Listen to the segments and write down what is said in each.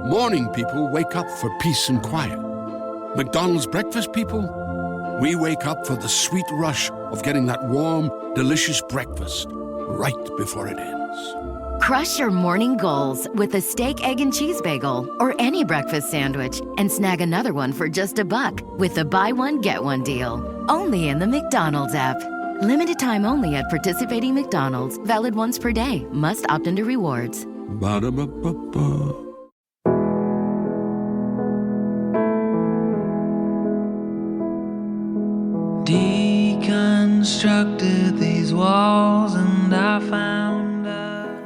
Morning people wake up for peace and quiet. McDonald's breakfast people, we wake up for the sweet rush of getting that warm, delicious breakfast right before it ends. Crush your morning goals with a steak, egg, and cheese bagel or any breakfast sandwich and snag another one for just $1 with the buy one, get one deal. Only in the McDonald's app. Limited time only at participating McDonald's. Valid once per day. Must opt into rewards. Ba-da-ba-ba-ba. Deconstructed these walls and I found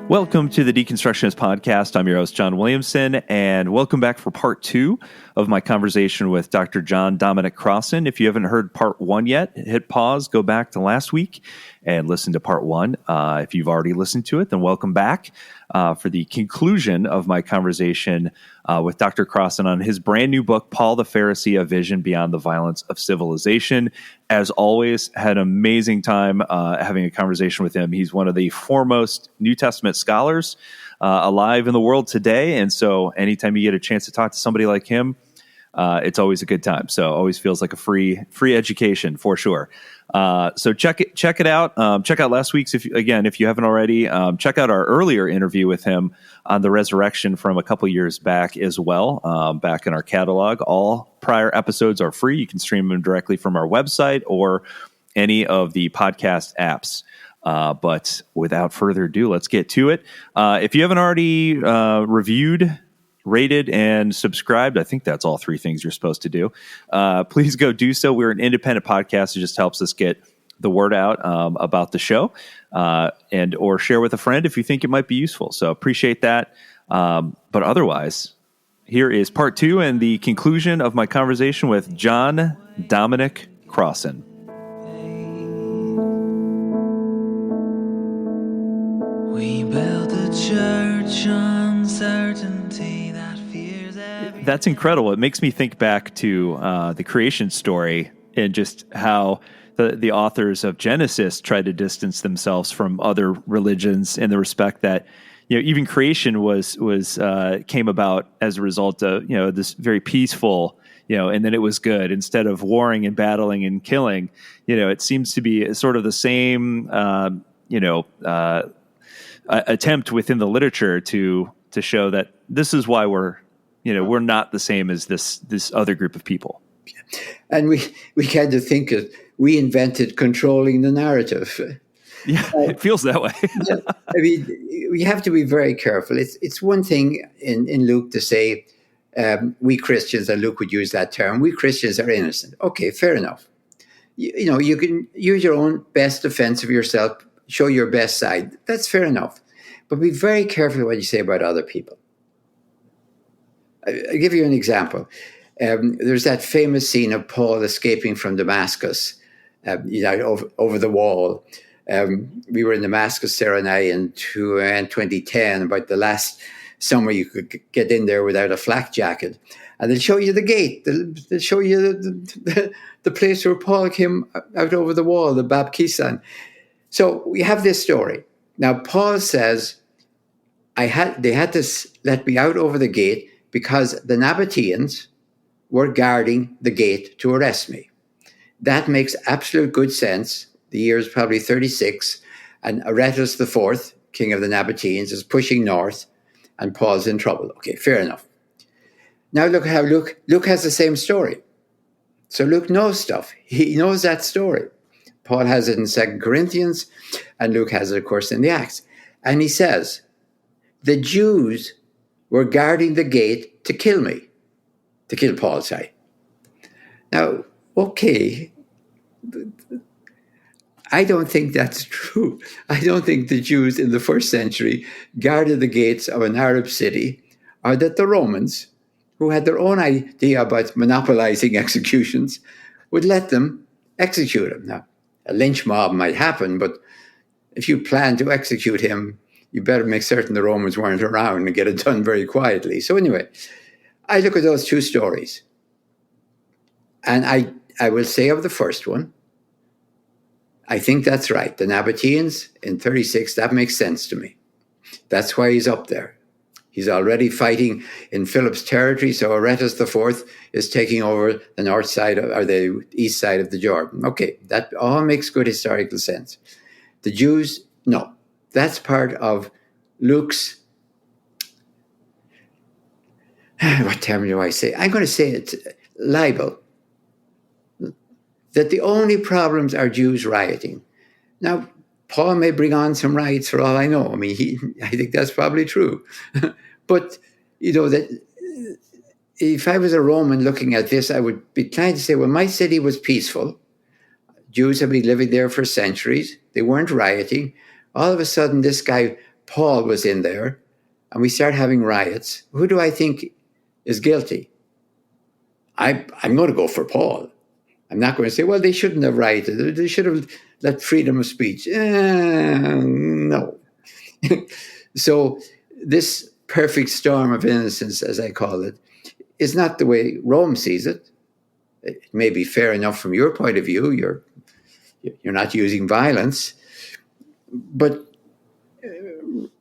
Welcome to the Deconstructionist Podcast. I'm your host, John Williamson, and welcome back for part 2 of my conversation with Dr. Dominic Crossan. If you haven't heard part 1 yet, hit pause, go back to last week, and listen to part 1. If you've already listened to it, then welcome back for the conclusion of my conversation with Dr. Crossan on his brand new book, Paul the Pharisee, A Vision Beyond the Violence of Civilization. As always, had an amazing time having a conversation with him. He's one of the foremost New Testament scholars alive in the world today, and so anytime you get a chance to talk to somebody like him, it's always a good time. So always feels like a free education for sure. So check it out. Check out last week's, if you haven't already. Check out our earlier interview with him on the resurrection from a couple years back as well, back in our catalog. All prior episodes are free. You can stream them directly from our website or any of the podcast apps. But without further ado, let's get to it. If you haven't already reviewed, rated, and subscribed, I think that's all 3 things you're supposed to do. Please go do so. We're an independent podcast. It just helps us get the word out about the show, and or share with a friend if you think it might be useful. So appreciate that. But otherwise, here is part 2 and the conclusion of my conversation with Dominic Crossan. We built a church on certainty that fears every... That's incredible. It makes me think back to the creation story and just how the authors of Genesis tried to distance themselves from other religions in the respect that, even creation was came about as a result of, this very peaceful, and then it was good instead of warring and battling and killing. It seems to be sort of the same, attempt within the literature to show that this is why we're not the same as this other group of people. And we kind of think that we invented controlling the narrative. Yeah, it feels that way. I mean, we have to be very careful. It's one thing in Luke to say, we Christians, and Luke would use that term, we Christians are innocent. Okay, fair enough. You can use your own best defense of yourself, show your best side. That's fair enough. But be very careful what you say about other people. I'll give you an example. There's that famous scene of Paul escaping from Damascus, over the wall. We were in Damascus, Sarah and I, in 2010, about the last summer you could get in there without a flak jacket. And they'll show you the gate. They'll show you the place where Paul came out over the wall, the Bab Kisan. So we have this story. Now, Paul says, they had to let me out over the gate because the Nabateans were guarding the gate to arrest me. That makes absolute good sense. The year is probably 36, and Aretas IV, king of the Nabateans, is pushing north, and Paul's in trouble. Okay, fair enough. Now look how Luke has the same story. So Luke knows stuff. He knows that story. Paul has it in 2 Corinthians, and Luke has it, of course, in the Acts. And he says, the Jews were guarding the gate to kill me, to kill Paul, sorry. Now, okay, I don't think that's true. I don't think the Jews in the first century guarded the gates of an Arab city, or that the Romans, who had their own idea about monopolizing executions, would let them execute him. Now, a lynch mob might happen, but if you plan to execute him, you better make certain the Romans weren't around and get it done very quietly. So anyway, I look at those 2 stories, and I will say of the first one, I think that's right. The Nabateans in 36, that makes sense to me. That's why he's up there. He's already fighting in Philip's territory, so Aretas IV is taking over the north side or the east side of the Jordan. Okay, that all makes good historical sense. The Jews, no. That's part of Luke's, what term do I say? I'm going to say it's libel. That the only problems are Jews rioting. Now, Paul may bring on some riots for all I know. I mean, I think that's probably true. But, that if I was a Roman looking at this, I would be trying to say, well, my city was peaceful. Jews have been living there for centuries. They weren't rioting. All of a sudden, this guy, Paul, was in there, and we start having riots. Who do I think is guilty? I'm going to go for Paul. I'm not going to say, well, they shouldn't have rioted. They should have let freedom of speech. No. So this perfect storm of innocence, as I call it, is not the way Rome sees it. It may be fair enough from your point of view. You're not using violence. But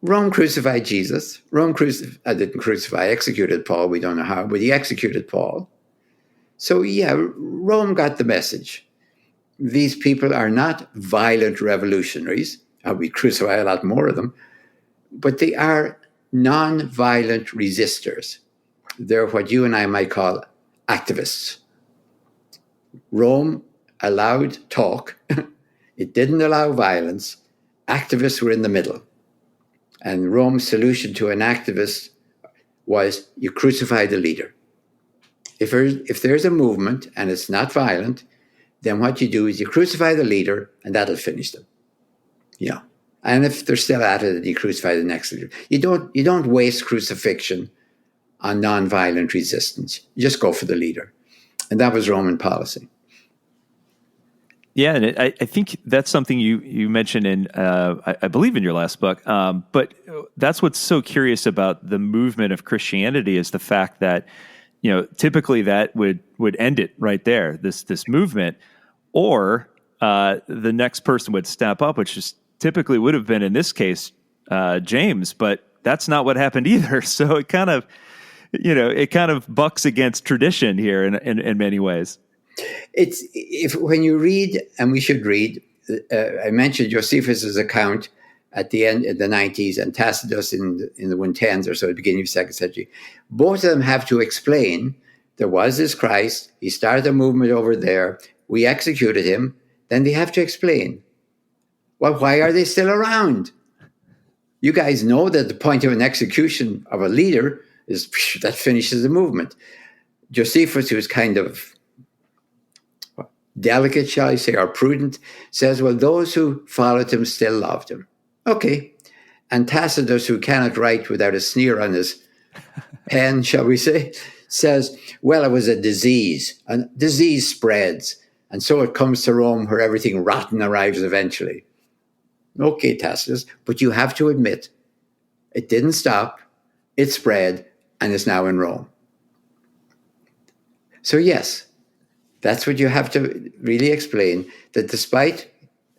Rome crucified Jesus. Rome didn't crucify, executed Paul. We don't know how, but he executed Paul. So yeah, Rome got the message. These people are not violent revolutionaries. We crucify a lot more of them. But they are non-violent resistors. They're what you and I might call activists. Rome allowed talk. It didn't allow violence. Activists were in the middle. And Rome's solution to an activist was you crucify the leader. If there's a movement and it's not violent, then what you do is you crucify the leader and that'll finish them. Yeah. And if they're still at it, then you crucify the next leader. You don't waste crucifixion on nonviolent resistance. You just go for the leader. And that was Roman policy. Yeah, and I think that's something you mentioned in, I believe in your last book, but that's what's so curious about the movement of Christianity is the fact that, typically that would end it right there, this movement, or the next person would step up, which is typically would have been in this case James, but that's not what happened either. So it kind of bucks against tradition here in many ways. When you read, and we should read, I mentioned Josephus's account at the end of the 90s and Tacitus in the 110s or so, at the beginning of the 2nd century. Both of them have to explain there was this Christ, he started a movement over there, we executed him, then they have to explain, well, why are they still around? You guys know that the point of an execution of a leader is that finishes the movement. Josephus, who's kind of delicate, shall I say, or prudent, says, well, those who followed him still loved him. Okay. And Tacitus, who cannot write without a sneer on his pen, shall we say, says, well, it was a disease, and disease spreads. And so it comes to Rome where everything rotten arrives eventually. Okay, Tacitus, but you have to admit, it didn't stop, it spread, and is now in Rome. So yes, that's what you have to really explain, that despite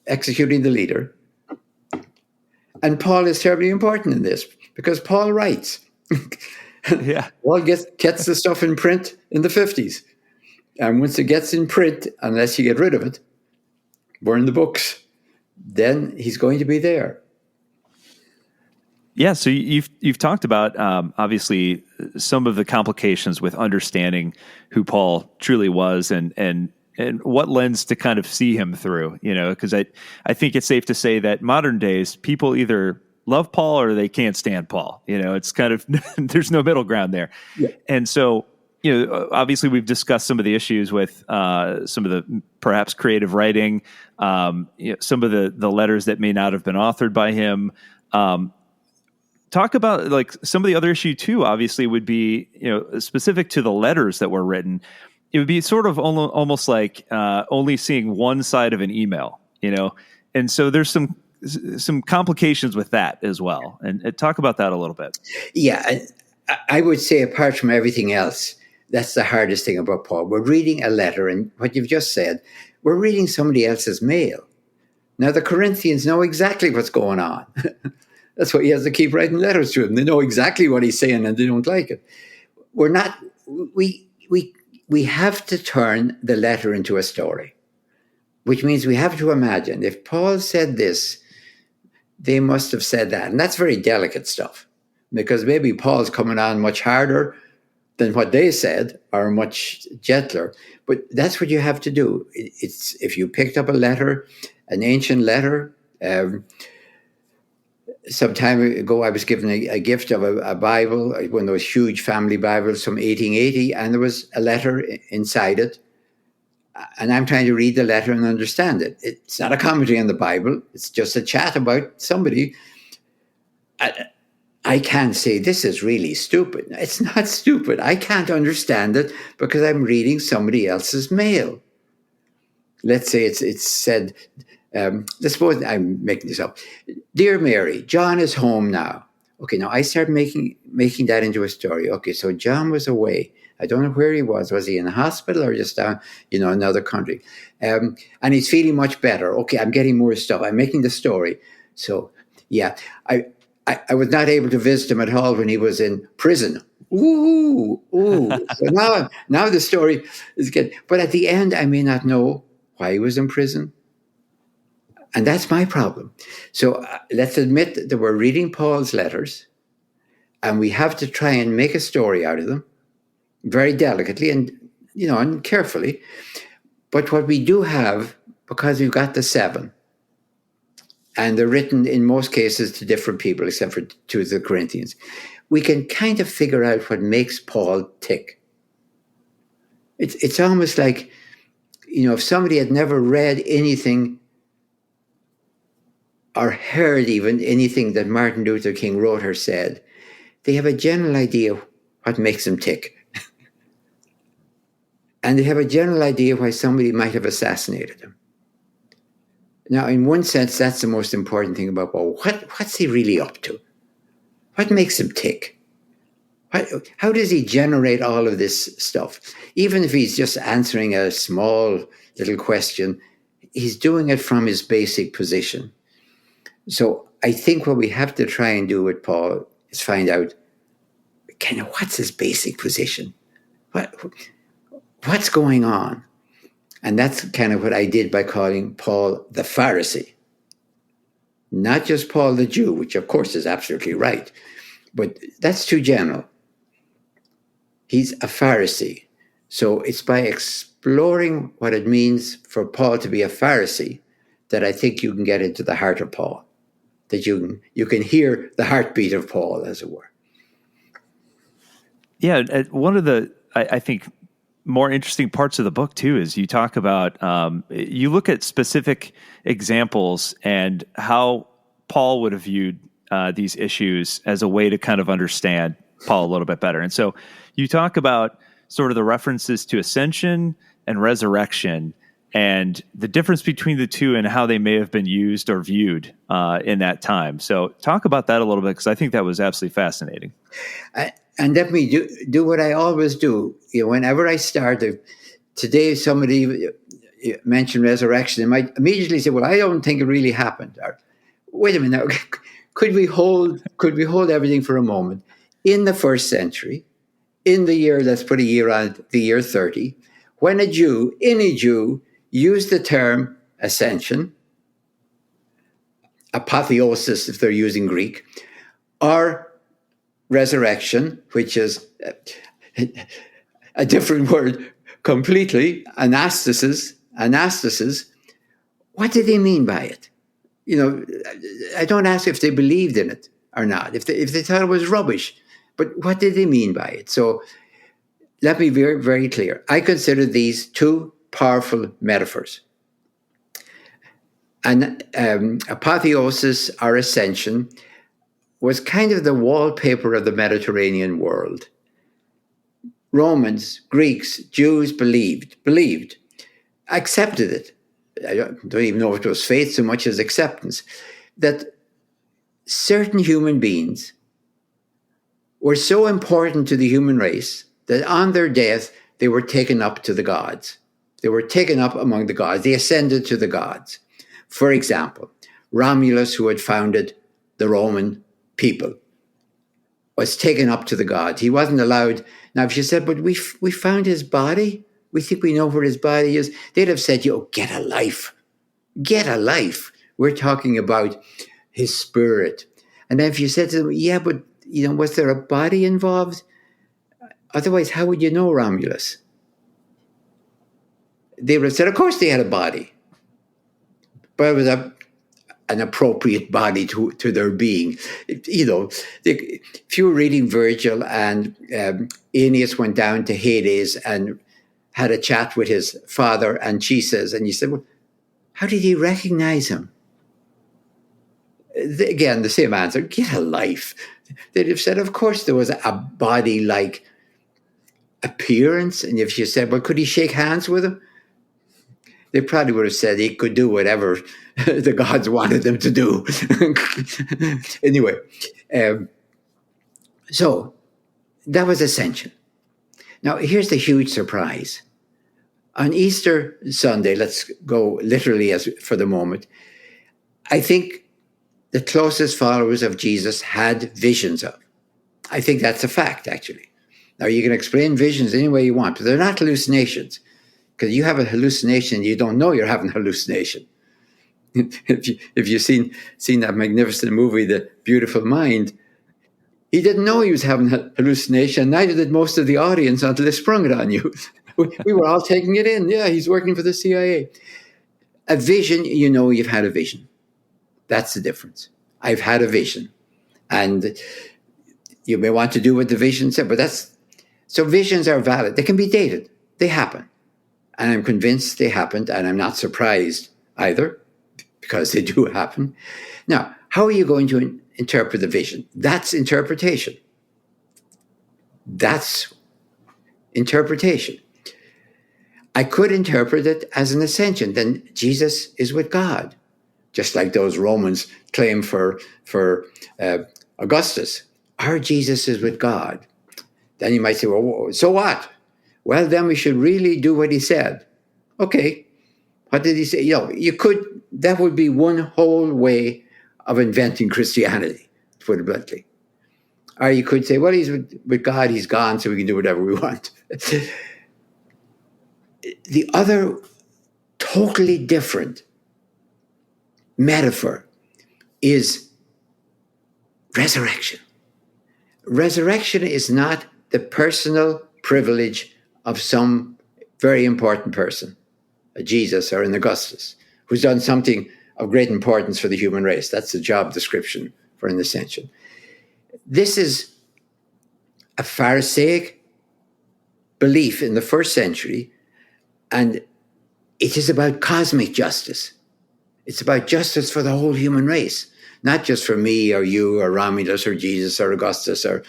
executing the leader, and Paul is terribly important in this, because Paul writes. Yeah. Paul gets the stuff in print in the 50s. And once it gets in print, unless you get rid of it, burn the books, then he's going to be there. Yeah, so you've talked about obviously some of the complications with understanding who Paul truly was and what lens to kind of see him through, because I think it's safe to say that modern days people either love Paul or they can't stand Paul. It's kind of there's no middle ground there. Yeah. And so, obviously we've discussed some of the issues with some of the perhaps creative writing, some of the letters that may not have been authored by him. Talk about like some of the other issue too, obviously would be, specific to the letters that were written. It would be sort of almost like only seeing one side of an email, and so there's some complications with that as well. And talk about that a little bit. Yeah, I would say apart from everything else, that's the hardest thing about Paul. We're reading a letter, and what you've just said, we're reading somebody else's mail. Now, the Corinthians know exactly what's going on. That's why he has to keep writing letters to them. They know exactly what he's saying and they don't like it. We have to turn the letter into a story, which means we have to imagine if Paul said this, they must have said that. And that's very delicate stuff, because maybe Paul's coming on much harder than what they said, or much gentler. But that's what you have to do. It's if you picked up a letter, an ancient letter. Some time ago, I was given a gift of a Bible, one of those huge family Bibles from 1880, and there was a letter inside it. And I'm trying to read the letter and understand it. It's not a commentary on the Bible. It's just a chat about somebody. I can't say this is really stupid. It's not stupid. I can't understand it because I'm reading somebody else's mail. Let's say it's said, let's suppose I'm making this up. Dear Mary, John is home now. Okay, now I start making that into a story. Okay, so John was away. I don't know where he was. Was he in the hospital or just down, another country? And he's feeling much better. Okay, I'm getting more stuff. I'm making the story. So, yeah, I was not able to visit him at all when he was in prison. Ooh. So now the story is getting... But at the end, I may not know why he was in prison. And that's my problem. So let's admit that we're reading Paul's letters, and we have to try and make a story out of them, very delicately and carefully. But what we do have, because we've got the 7, and they're written in most cases to different people, except for to the Corinthians, we can kind of figure out what makes Paul tick. It's almost like, if somebody had never read anything or heard even anything that Martin Luther King wrote or said, they have a general idea of what makes them tick. And they have a general idea why somebody might have assassinated him. Now, in one sense, that's the most important thing about Paul. What's he really up to? What makes him tick? How does he generate all of this stuff? Even if he's just answering a small little question, he's doing it from his basic position. So I think what we have to try and do with Paul is find out kind of what's his basic position. What's going on? And that's kind of what I did by calling Paul the Pharisee. Not just Paul the Jew, which of course is absolutely right, but that's too general. He's a Pharisee. So it's by exploring what it means for Paul to be a Pharisee that I think you can get into the heart of Paul, that you can hear the heartbeat of Paul, as it were. Yeah, one of the, I think, more interesting parts of the book too is you talk about, you look at specific examples and how Paul would have viewed these issues as a way to kind of understand Paul a little bit better. And so you talk about sort of the references to ascension and resurrection and the difference between the two and how they may have been used or viewed in that time. So talk about that a little bit, because I think that was absolutely fascinating. And let me do what I always do. Whenever I start, today somebody mentioned resurrection, they might immediately say, "Well, I don't think it really happened." Or, wait a minute, now, could we hold everything for a moment? In the first century, in the year, let's put a year on the year 30, when any Jew used the term ascension, apotheosis if they're using Greek, or resurrection, which is a different word completely, anastasis, what did they mean by it? I don't ask if they believed in it or not, if they thought it was rubbish, but what did they mean by it? So let me be very, very clear. I consider these two powerful metaphors. And apotheosis or ascension was kind of the wallpaper of the Mediterranean world. Romans, Greeks, Jews believed, accepted it. I don't even know if it was faith so much as acceptance, that certain human beings were so important to the human race that on their death, they were taken up to the gods. They were taken up among the gods. They ascended to the gods. For example, Romulus, who had founded the Roman people, was taken up to the gods. He wasn't allowed. Now, if you said, but we found his body, we think we know where his body is, they'd have said, get a life. Get a life. We're talking about his spirit. And then if you said to them, yeah, but, was there a body involved? Otherwise, how would you know Romulus? They would have said, of course they had a body. But it was an appropriate body to their being. If you were reading Virgil and Aeneas went down to Hades and had a chat with his father Anchises, and you said, well, how did he recognize him? Again, the same answer, get a life. They'd have said, of course there was a body-like appearance. And if you said, well, could he shake hands with him? They probably would have said he could do whatever the gods wanted them to do. Anyway, so that was ascension. Now, here's the huge surprise. On Easter Sunday, let's go literally for the moment, I think the closest followers of Jesus had visions of. I think that's a fact, actually. Now, you can explain visions any way you want, but they're not hallucinations. Because you have a hallucination, you don't know you're having a hallucination. If you've seen that magnificent movie, The Beautiful Mind, he didn't know he was having a hallucination, neither did most of the audience until they sprung it on you. We were all taking it in. Yeah, he's working for the CIA. A vision, you've had a vision. That's the difference. I've had a vision. And you may want to do what the vision said, so visions are valid. They can be dated. They happen. And I'm convinced they happened, and I'm not surprised either, because they do happen. Now, how are you going to interpret the vision? That's interpretation. That's interpretation. I could interpret it as an ascension. Then Jesus is with God, just like those Romans claim for Augustus. Our Jesus is with God. Then you might say, well, so what? Well, then we should really do what he said. Okay, what did he say? That would be one whole way of inventing Christianity, to put it bluntly. Or you could say, well, he's with God, he's gone, so we can do whatever we want. The other totally different metaphor is resurrection. Resurrection is not the personal privilege of some very important person, a Jesus or an Augustus, who's done something of great importance for the human race. That's the job description for an ascension. This is a Pharisaic belief in the first century, and it is about cosmic justice. It's about justice for the whole human race, not just for me or you or Romulus or Jesus or Augustus or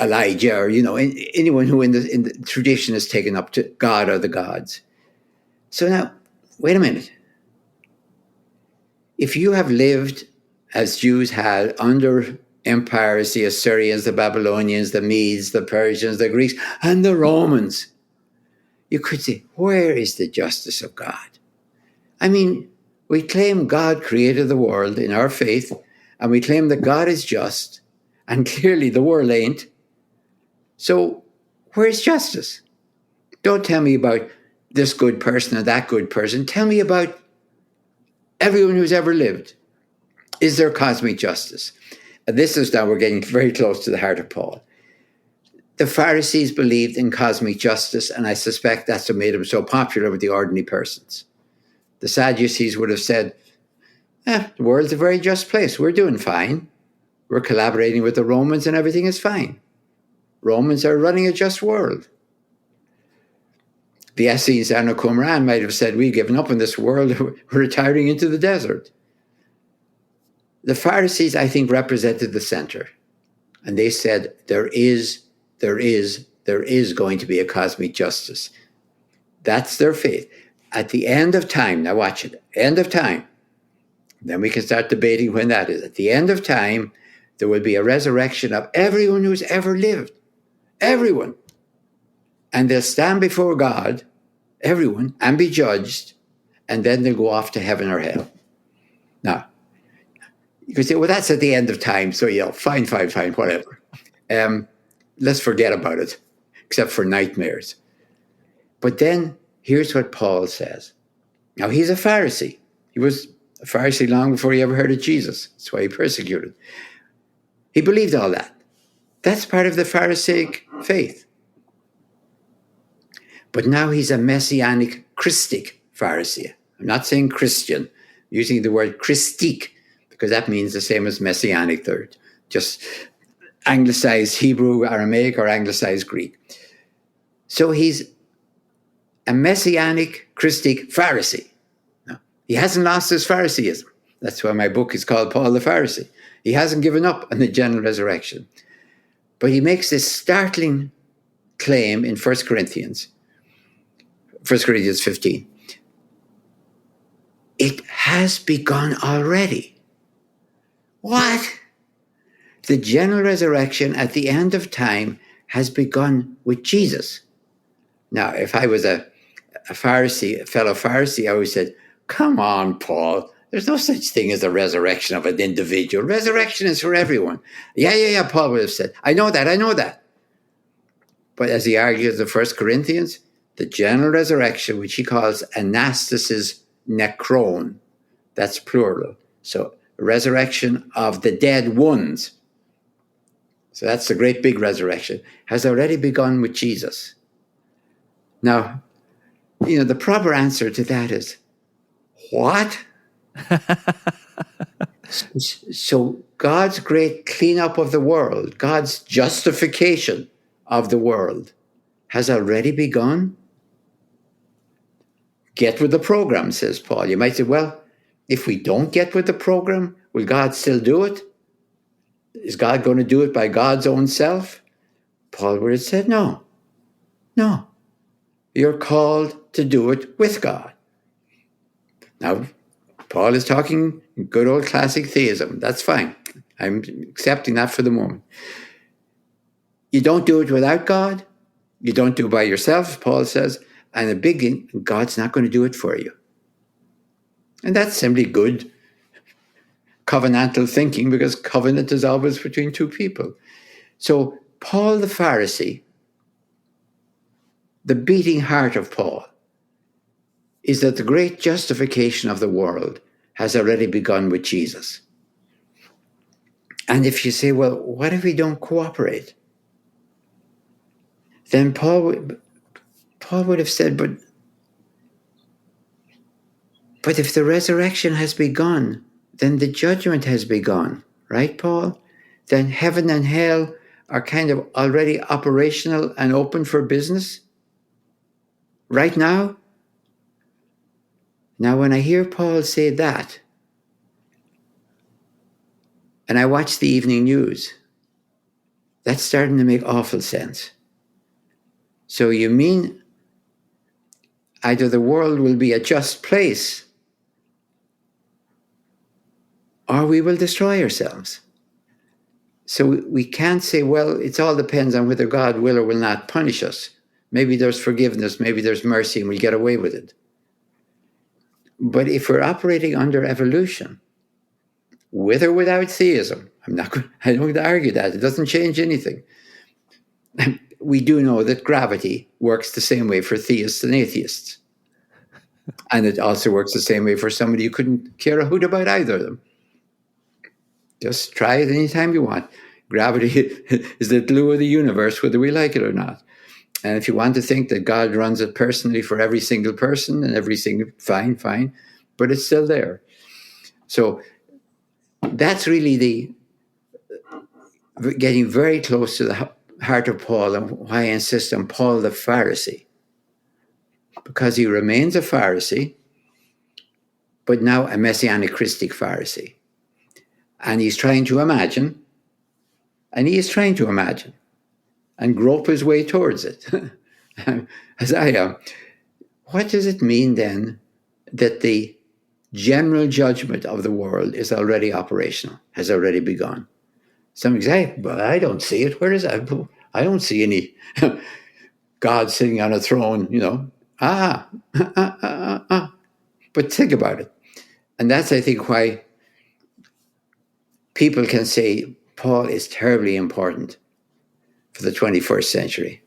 Elijah or anyone who in the tradition is taken up to God or the gods. So now, wait a minute. If you have lived as Jews had under empires, the Assyrians, the Babylonians, the Medes, the Persians, the Greeks, and the Romans, you could say, where is the justice of God? I mean, we claim God created the world in our faith, and we claim that God is just, and clearly the world ain't. So where's justice? Don't tell me about this good person or that good person. Tell me about everyone who's ever lived. Is there cosmic justice? And this is now we're getting very close to the heart of Paul. The Pharisees believed in cosmic justice, and I suspect that's what made them so popular with the ordinary persons. The Sadducees would have said, the world's a very just place. We're doing fine. We're collaborating with the Romans and everything is fine. Romans are running a just world. The Essenes and the Qumran might have said, we've given up on this world. We're retiring into the desert. The Pharisees, I think, represented the center. And they said, there is going to be a cosmic justice. That's their faith. At the end of time, now watch it, end of time, then we can start debating when that is. At the end of time, there will be a resurrection of everyone who's ever lived. Everyone. And they'll stand before God, everyone, and be judged, and then they'll go off to heaven or hell. Now, you could say, well, that's at the end of time, so, fine, whatever. Let's forget about it, except for nightmares. But then, here's what Paul says. Now, he's a Pharisee. He was a Pharisee long before he ever heard of Jesus. That's why he persecuted. He believed all that. That's part of the Pharisaic faith. But now he's a messianic Christic Pharisee. I'm not saying Christian, I'm using the word Christique, because that means the same as messianic. They're just anglicized Hebrew, Aramaic, or anglicized Greek. So he's a messianic Christic Pharisee. No, he hasn't lost his Phariseeism. That's why my book is called Paul the Pharisee. He hasn't given up on the general resurrection. But he makes this startling claim in 1 Corinthians 15. It has begun already. What? The general resurrection at the end of time has begun with Jesus. Now, if I was a Pharisee, a fellow Pharisee, I always said, come on, Paul. There's no such thing as a resurrection of an individual. Resurrection is for everyone. Yeah, Paul would have said. I know that. But as he argues in 1 Corinthians, the general resurrection, which he calls anastasis nekron, that's plural. So resurrection of the dead ones. So that's the great big resurrection, has already begun with Jesus. Now, the proper answer to that is, what? So God's great cleanup of the world, God's justification of the world has already begun? Get with the program, says Paul. You might say, well, if we don't get with the program, will God still do it? Is God going to do it by God's own self? Paul would have said, no. You're called to do it with God. Now, Paul is talking good old classic theism. That's fine. I'm accepting that for the moment. You don't do it without God. You don't do it by yourself, Paul says. And the big thing, God's not going to do it for you. And that's simply good covenantal thinking, because covenant is always between two people. So Paul the Pharisee, the beating heart of Paul, is that the great justification of the world has already begun with Jesus. And if you say, well, what if we don't cooperate? Then Paul would have said, but if the resurrection has begun, then the judgment has begun, right, Paul? Then heaven and hell are kind of already operational and open for business right now. Now, when I hear Paul say that, and I watch the evening news, that's starting to make awful sense. So you mean either the world will be a just place, or we will destroy ourselves. So we can't say, well, it all depends on whether God will or will not punish us. Maybe there's forgiveness, maybe there's mercy, and we get away with it. But if we're operating under evolution, with or without theism, I don't want to argue that. It doesn't change anything. We do know that gravity works the same way for theists and atheists. And it also works the same way for somebody who couldn't care a hoot about either of them. Just try it anytime you want. Gravity is the glue of the universe, whether we like it or not. And if you want to think that God runs it personally for every single person and fine, but it's still there. So that's really getting very close to the heart of Paul, and why I insist on Paul the Pharisee. Because he remains a Pharisee, but now a Messianic Christic Pharisee. And he's trying to imagine, and grope his way towards it, as I am. What does it mean then that the general judgment of the world is already operational, has already begun? Some say, but I don't see it. Where is that? I don't see any God sitting on a throne, But think about it. And that's, I think, why people can say Paul is terribly important for the 21st century.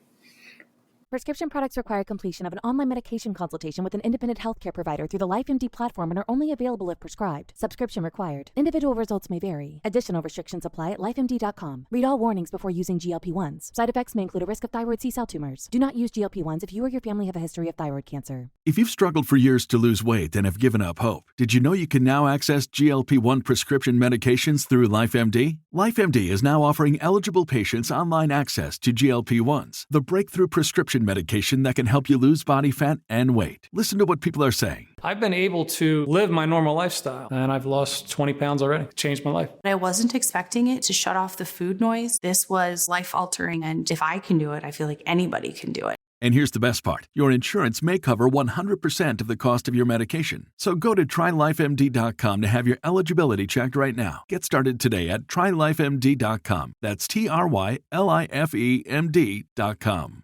Prescription products require completion of an online medication consultation with an independent healthcare provider through the LifeMD platform and are only available if prescribed. Subscription required. Individual results may vary. Additional restrictions apply at lifemd.com. Read all warnings before using GLP-1s. Side effects may include a risk of thyroid C-cell tumors. Do not use GLP-1s if you or your family have a history of thyroid cancer. If you've struggled for years to lose weight and have given up hope, did you know you can now access GLP-1 prescription medications through LifeMD? LifeMD is now offering eligible patients online access to GLP-1s, the breakthrough prescription medication that can help you lose body fat and weight. Listen to what people are saying. I've been able to live my normal lifestyle, and I've lost 20 pounds already. It changed my life. I wasn't expecting it to shut off the food noise. This was life-altering, and if I can do it, I feel like anybody can do it. And here's the best part. Your insurance may cover 100% of the cost of your medication. So go to trylifemd.com to have your eligibility checked right now. Get started today at trylifemd.com. That's trylifemd.com.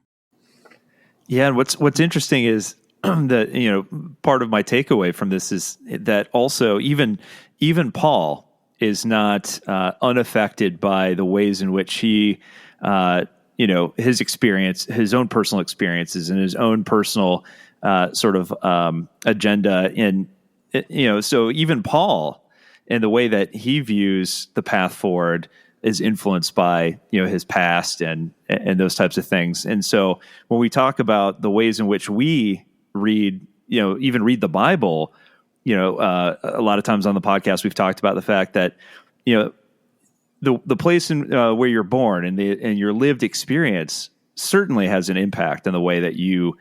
Yeah, and what's interesting is that, part of my takeaway from this is that also even Paul is not unaffected by the ways in which he his experience, his own personal experiences and his own personal agenda. And, so even Paul, in the way that he views the path forward, is influenced by, his past and those types of things. And so when we talk about the ways in which we read, even read the Bible, a lot of times on the podcast, we've talked about the fact that, the place in where you're born and your lived experience certainly has an impact on the way that you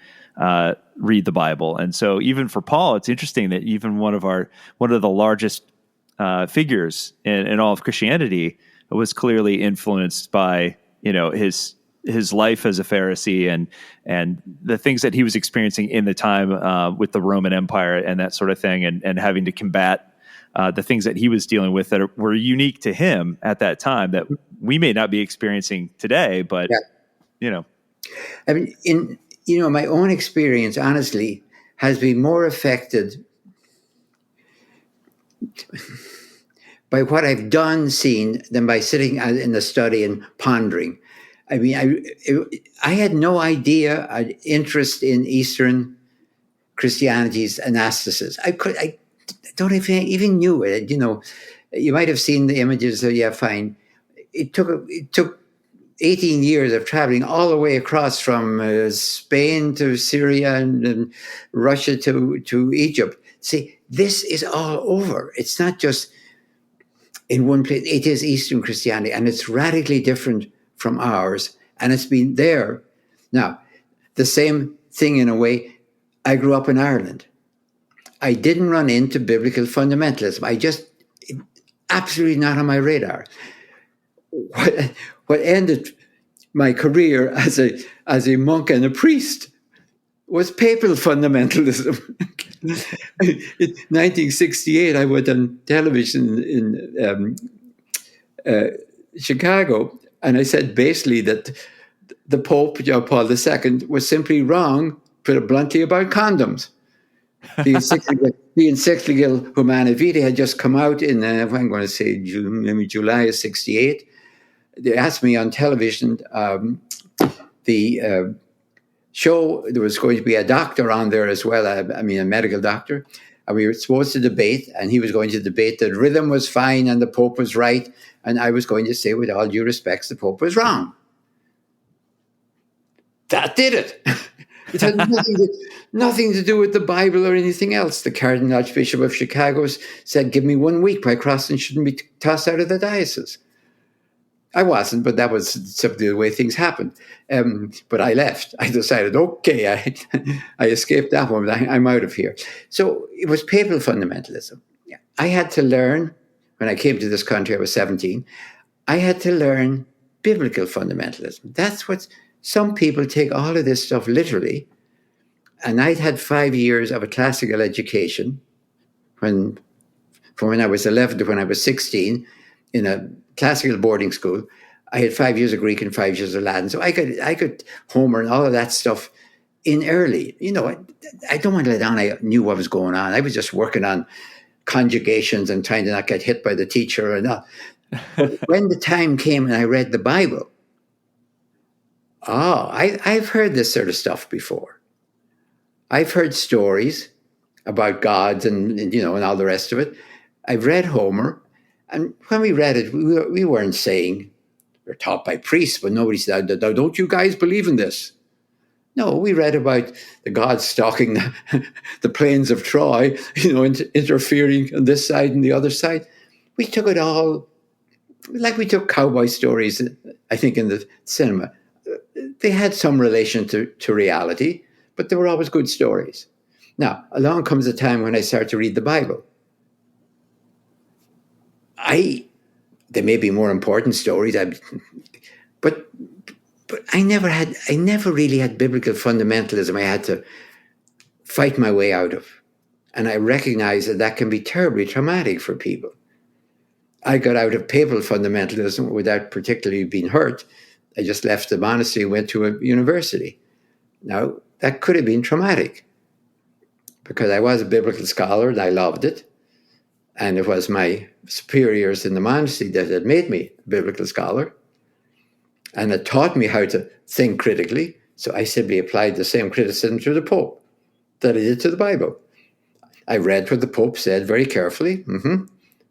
read the Bible. And so even for Paul, it's interesting that even one of the largest figures in all of Christianity was clearly influenced by his life as a Pharisee and the things that he was experiencing in the time with the Roman Empire and that sort of thing, and having to combat the things that he was dealing with that were unique to him at that time that we may not be experiencing today, but I mean, my own experience, honestly, has been more affected by what I've seen, than by sitting in the study and pondering. I mean, I had no idea, an interest in Eastern Christianity's anastasis. I don't even knew it. You might have seen the images. So yeah, fine. It took 18 years of traveling all the way across from Spain to Syria and Russia to Egypt. See, this is all over. It's not just in one place. It is Eastern Christianity, and it's radically different from ours. And it's been there. Now, the same thing in a way. I grew up in Ireland. I didn't run into biblical fundamentalism. Absolutely not on my radar. What ended my career as a monk and a priest was papal fundamentalism. In 1968, I went on television in Chicago, and I said basically that the Pope, John Paul II, was simply wrong, put it bluntly, about condoms. The encyclical Humanae Vitae had just come out in, I'm going to say July of 68. They asked me on television, the show, there was going to be a doctor on there as well, a medical doctor, and we were supposed to debate, and he was going to debate that rhythm was fine and the Pope was right, and I was going to say, with all due respect, the Pope was wrong. That did it. It had nothing to do with the Bible or anything else. The Cardinal Archbishop of Chicago said, give me 1 week why Crossan shouldn't be tossed out of the diocese. I wasn't, but that was simply the way things happened. But I left. I decided, okay, I escaped that one, but I'm out of here. So it was papal fundamentalism. I had to learn, when I came to this country, I was 17, I had to learn biblical fundamentalism. That's what some people take all of this stuff literally. And I'd had 5 years of a classical education from when I was 11 to when I was 16 in a classical boarding school. I had 5 years of Greek and 5 years of Latin. So I could Homer and all of that stuff in early. I don't want to let on I knew what was going on. I was just working on conjugations and trying to not get hit by the teacher. But when the time came and I read the Bible, I've heard this sort of stuff before. I've heard stories about gods and all the rest of it. I've read Homer, and when we read it, we weren't saying, we're taught by priests, but nobody said, don't you guys believe in this? No, we read about the gods stalking the plains of Troy, interfering on this side and the other side. We took it all like we took cowboy stories, I think, in the cinema. They had some relation to reality, but they were always good stories. Now, along comes a time when I start to read the Bible. There may be more important stories, but I never really had biblical fundamentalism I had to fight my way out of. And I recognize that can be terribly traumatic for people. I got out of papal fundamentalism without particularly being hurt. I just left the monastery and went to a university. Now, that could have been traumatic because I was a biblical scholar and I loved it. And it was my superiors in the monastery that had made me a biblical scholar. And it taught me how to think critically. So I simply applied the same criticism to the Pope that I did to the Bible. I read what the Pope said very carefully,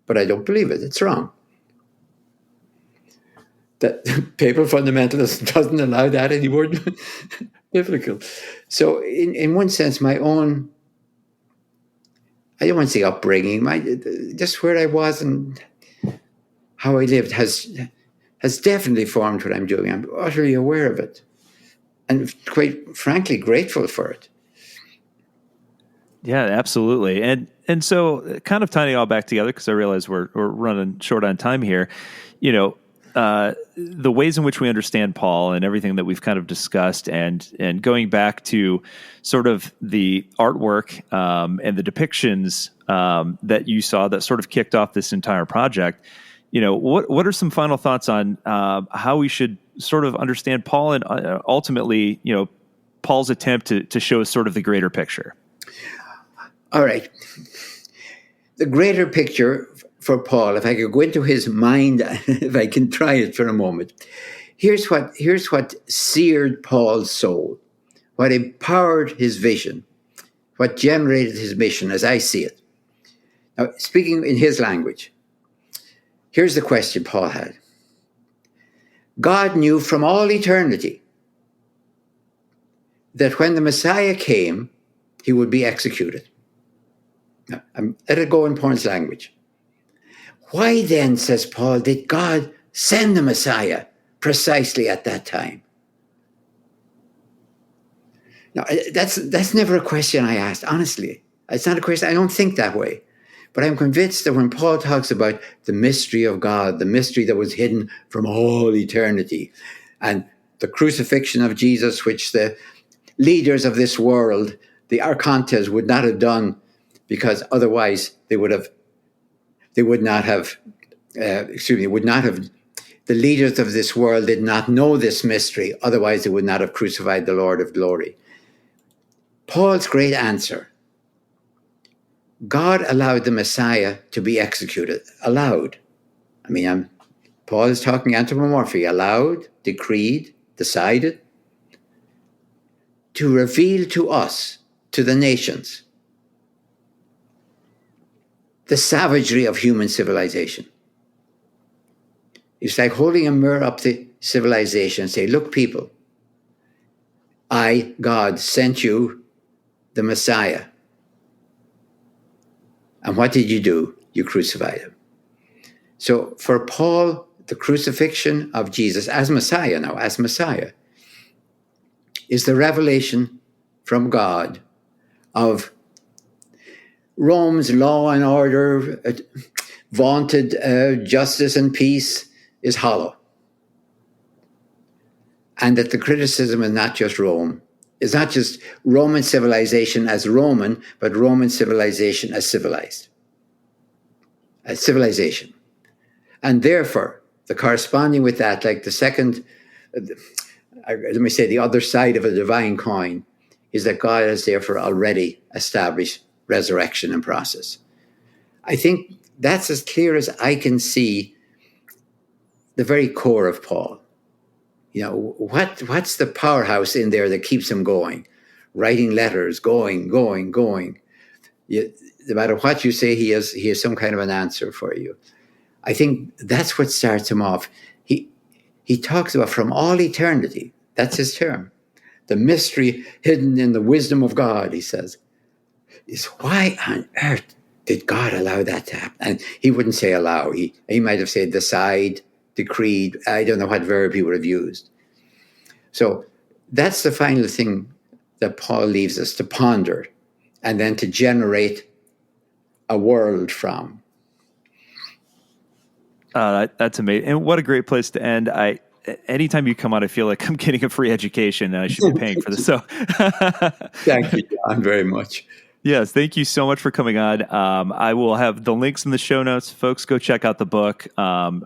but I don't believe it. It's wrong. That papal fundamentalism doesn't allow that anymore. Biblical. So in one sense, my own, I don't want to say upbringing, just where I was and how I lived has definitely formed what I'm doing. I'm utterly aware of it and quite frankly grateful for it. Yeah, absolutely. And so kind of tying it all back together, because I realize we're running short on time here, the ways in which we understand Paul and everything that we've kind of discussed and going back to sort of the artwork and the depictions that you saw that sort of kicked off this entire project, what are some final thoughts on how we should sort of understand Paul and ultimately, Paul's attempt to show us sort of the greater picture? All right. The greater picture for Paul, if I could go into his mind, if I can try it for a moment, here's what seared Paul's soul, what empowered his vision, what generated his mission as I see it. Now, speaking in his language, here's the question Paul had. God knew from all eternity that when the Messiah came, he would be executed. Now, let it go in Paul's language. Why then, says Paul, did God send the Messiah precisely at that time? Now, that's never a question I asked, honestly. It's not a question, I don't think that way. But I'm convinced that when Paul talks about the mystery of God, the mystery that was hidden from all eternity, and the crucifixion of Jesus, which the leaders of this world, the archontes, would not have done, because otherwise the leaders of this world did not know this mystery, otherwise they would not have crucified the Lord of glory. Paul's great answer, God allowed the Messiah to be executed. Allowed. Paul is talking anthropomorphy. Allowed, decreed, decided, to reveal to us, to the nations, the savagery of human civilization. It's like holding a mirror up to civilization and say, look, people, I, God, sent you the Messiah. And what did you do? You crucified him. So for Paul, the crucifixion of Jesus as Messiah is the revelation from God of Rome's law and order, vaunted justice and peace is hollow. And that the criticism is not just Rome. It's not just Roman civilization as Roman, but Roman civilization as civilized. As civilization. And therefore, the corresponding with that, like the second, the other side of a divine coin, is that God has therefore already established resurrection and process. I think that's as clear as I can see the very core of Paul. You know, what's the powerhouse in there that keeps him going? Writing letters, going. No matter what you say, he has some kind of an answer for you. I think that's what starts him off. He talks about from all eternity. That's his term. The mystery hidden in the wisdom of God, he says, is why on earth did God allow that to happen? And he wouldn't say allow. He might have said decide, decreed. I don't know what verb he would have used. So that's the final thing that Paul leaves us to ponder and then to generate a world from. That's amazing. And what a great place to end. Anytime you come out, I feel like I'm getting a free education and I should be paying for this. So thank you, John, very much. Yes, thank you so much for coming on. I will have the links in the show notes. Folks, go check out the book. I'm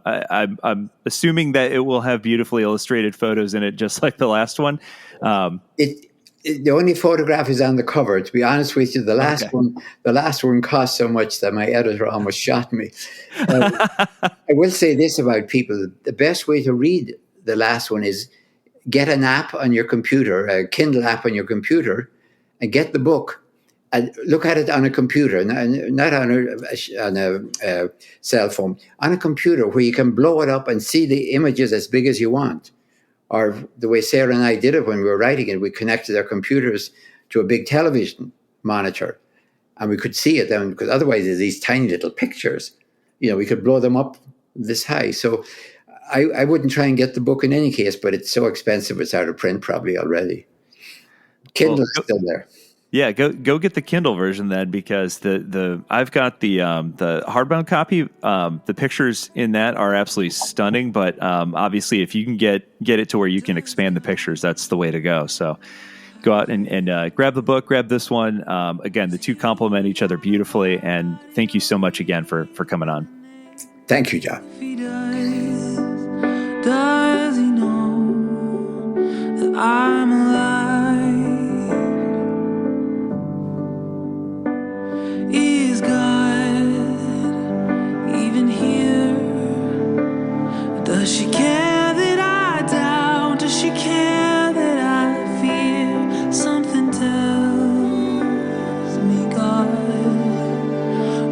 assuming that it will have beautifully illustrated photos in it, just like the last one. The only photograph is on the cover. To be honest with you, the last one cost so much that my editor almost shot me. I will say this about people: the best way to read the last one is get an app on your computer, a Kindle app on your computer, and get the book and look at it on a computer, not on a cell phone, on a computer where you can blow it up and see the images as big as you want. Or the way Sarah and I did it when we were writing it, we connected our computers to a big television monitor and we could see it then, because otherwise there's these tiny little pictures. You know, we could blow them up this high. So I wouldn't try and get the book in any case, but it's so expensive it's out of print probably already. Kindle's still there. Yeah, go get the Kindle version then, because I've got the hardbound copy. The pictures in that are absolutely stunning, but obviously if you can get it to where you can expand the pictures, that's the way to go. So go out and grab the book, grab this one. Again, the two complement each other beautifully, and thank you so much again for coming on. Thank you, John. Does he know that I'm alive? Is God even here? Does she care that I doubt? Does she care that I fear? Something tells me God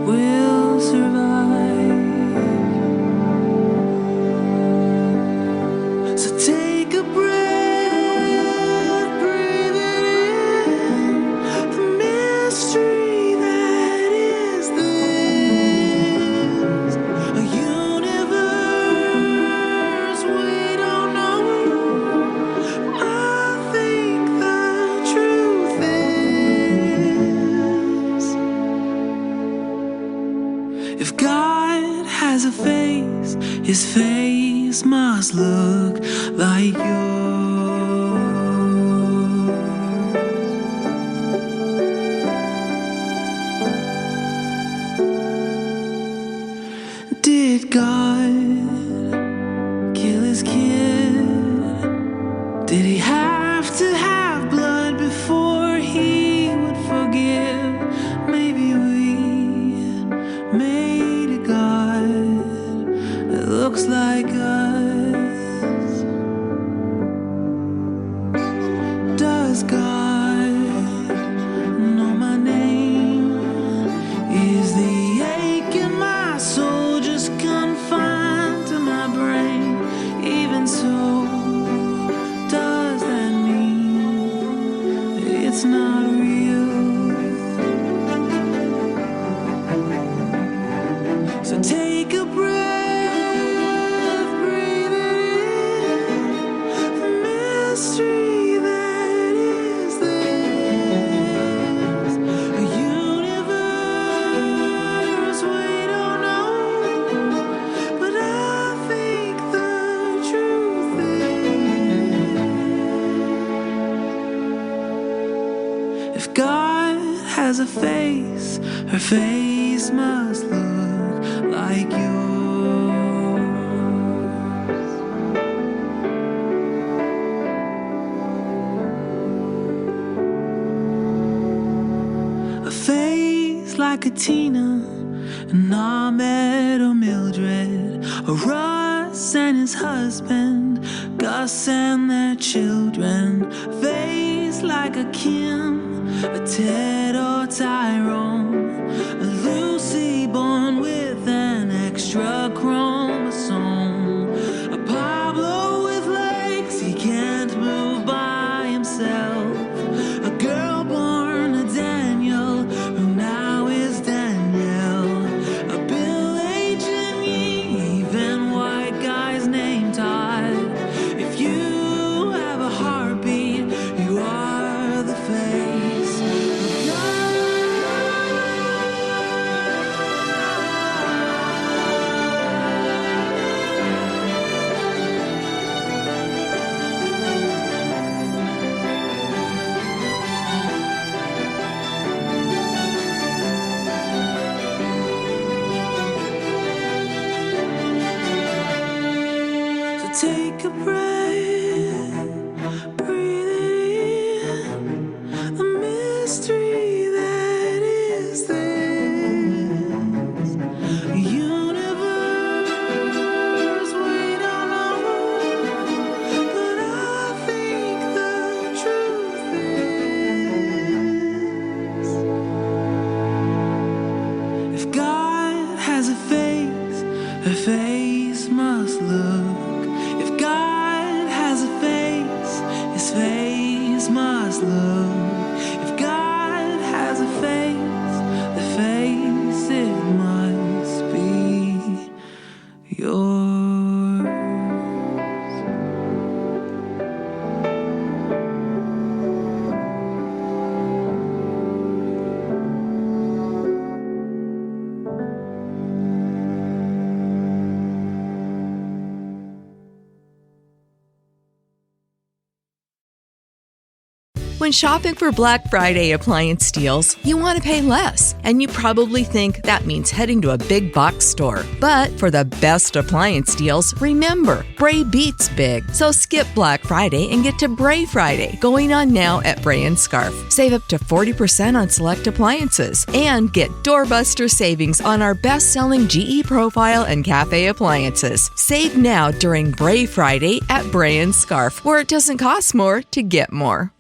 will survive. So take a breath. His face must look like yours. Did God kill his kid? Did he have to have blood before he would forgive? Maybe we made a God that looks like us. Does God know my name? Is the ache in my soul just confined to my brain? Even so, does that mean it's not real? So take a breath. A face, her face must look like yours. A face like a Tina, an Ahmed or Mildred, a Russ Gus and his husband, Gus and their children, face like a Kim, a Ted or Tyrone, a Lucy born with an extra chromosome, a Pablo with legs he can't move by himself, a girl born a Daniel who now is Danielle, a Bill H. and Yee, even white guy's name Todd. If you have a heartbeat, you are the face of God. So take a breath, breathe it in, the mystery that is this universe. We don't know, but I think the truth is, if God has a face must look. If God has a face, his face must look. If God has a face, the face it must be yours. When shopping for Black Friday appliance deals, you want to pay less, and you probably think that means heading to a big box store. But for the best appliance deals, remember, Bray beats big. So skip Black Friday and get to Bray Friday, going on now at Bray & Scarf. Save up to 40% on select appliances, and get doorbuster savings on our best-selling GE Profile and Cafe appliances. Save now during Bray Friday at Bray & Scarf, where it doesn't cost more to get more.